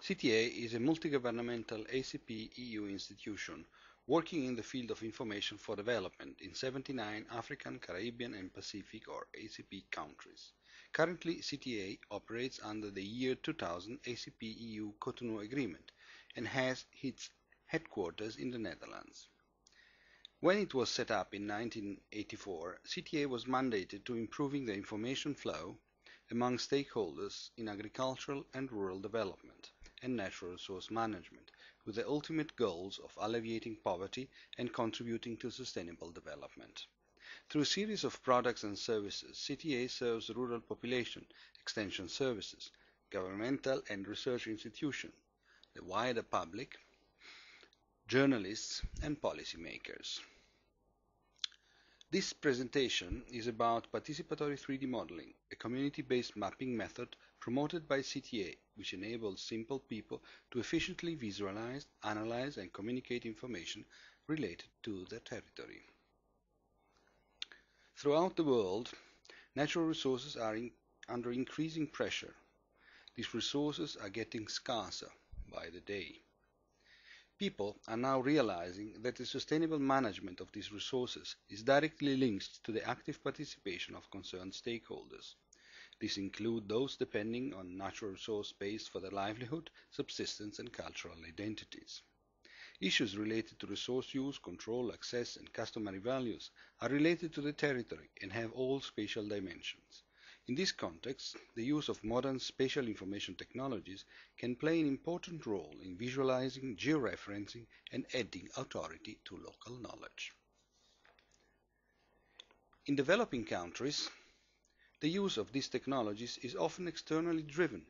CTA is a multi-governmental ACP EU institution working in the field of information for development in 79 African, Caribbean and Pacific or ACP countries. Currently, CTA operates under the year 2000 ACP-EU Cotonou Agreement and has its headquarters in the Netherlands. When it was set up in 1984, CTA was mandated to improving the information flow among stakeholders in agricultural and rural development and natural resource management, with the ultimate goals of alleviating poverty and contributing to sustainable development. Through a series of products and services, CTA serves the rural population, extension services, governmental and research institutions, the wider public, journalists and policymakers. This presentation is about participatory 3D modeling, a community-based mapping method promoted by CTA, which enables simple people to efficiently visualize, analyze and communicate information related to their territory. Throughout the world, natural resources are under increasing pressure. These resources are getting scarcer by the day. People are now realizing that the sustainable management of these resources is directly linked to the active participation of concerned stakeholders. These include those depending on natural resource base for their livelihood, subsistence and cultural identities. Issues related to resource use, control, access and customary values are related to the territory and have all spatial dimensions. In this context, the use of modern spatial information technologies can play an important role in visualizing, georeferencing and adding authority to local knowledge. In developing countries, the use of these technologies is often externally driven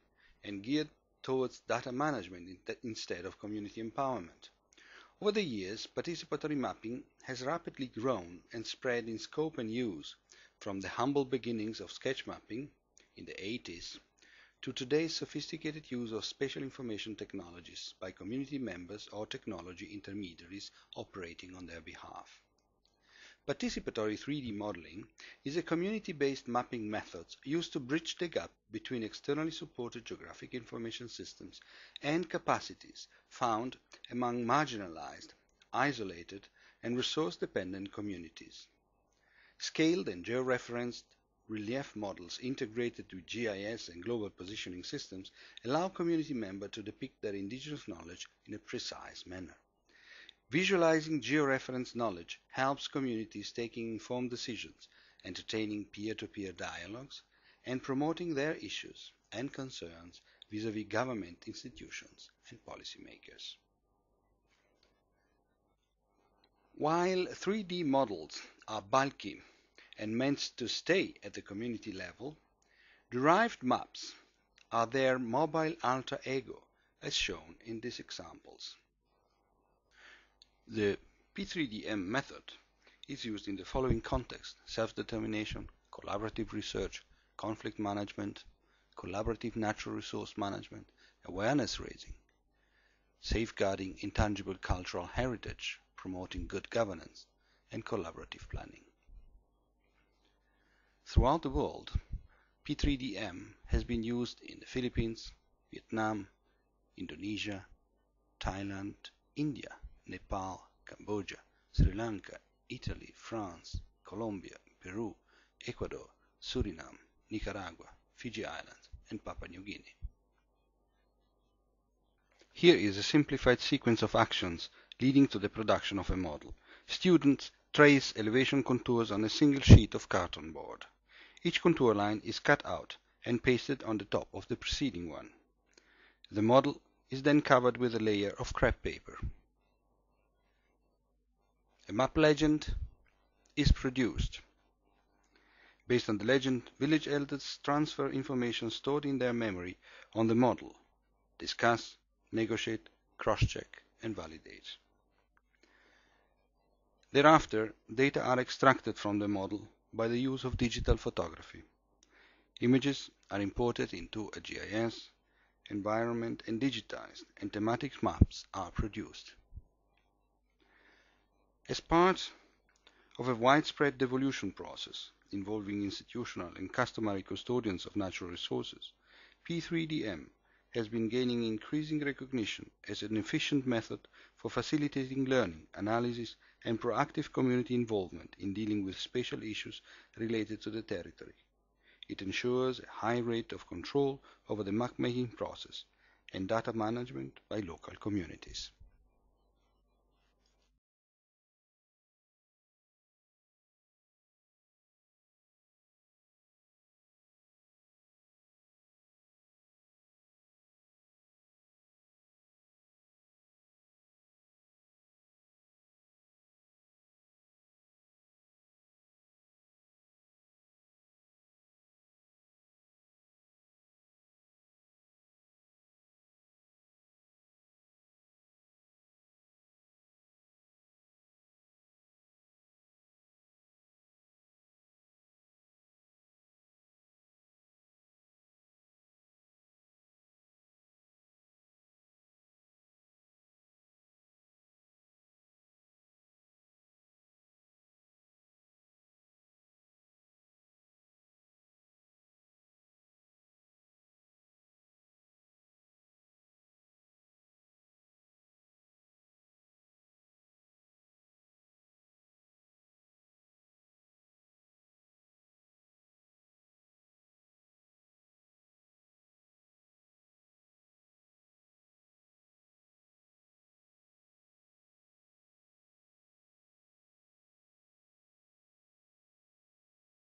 and geared towards data management instead of community empowerment. Over the years, participatory mapping has rapidly grown and spread in scope and use, from the humble beginnings of sketch mapping in the 80s to today's sophisticated use of spatial information technologies by community members or technology intermediaries operating on their behalf. Participatory 3D modeling is a community-based mapping method used to bridge the gap between externally supported geographic information systems and capacities found among marginalized, isolated, and resource-dependent communities. Scaled and georeferenced relief models integrated with GIS and global positioning systems allow community members to depict their indigenous knowledge in a precise manner. Visualizing georeferenced knowledge helps communities taking informed decisions, entertaining peer-to-peer dialogues, and promoting their issues and concerns vis-à-vis government institutions and policymakers. While 3D models are bulky and meant to stay at the community level, derived maps are their mobile alter ego, as shown in these examples. The P3DM method is used in the following context: self-determination, collaborative research, conflict management, collaborative natural resource management, awareness raising, safeguarding intangible cultural heritage, promoting good governance, and collaborative planning. Throughout the world, P3DM has been used in the Philippines, Vietnam, Indonesia, Thailand, India, Nepal, Cambodia, Sri Lanka, Italy, France, Colombia, Peru, Ecuador, Suriname, Nicaragua, Fiji Islands, and Papua New Guinea. Here is a simplified sequence of actions leading to the production of a model. Students trace elevation contours on a single sheet of carton board. Each contour line is cut out and pasted on the top of the preceding one. The model is then covered with a layer of crepe paper. A map legend is produced. Based on the legend, village elders transfer information stored in their memory on the model, discuss, negotiate, cross-check, and validate. Thereafter, data are extracted from the model by the use of digital photography. Images are imported into a GIS environment and digitized, and thematic maps are produced. As part of a widespread devolution process involving institutional and customary custodians of natural resources, P3DM has been gaining increasing recognition as an efficient method for facilitating learning, analysis, and proactive community involvement in dealing with spatial issues related to the territory. It ensures a high rate of control over the map-making process and data management by local communities.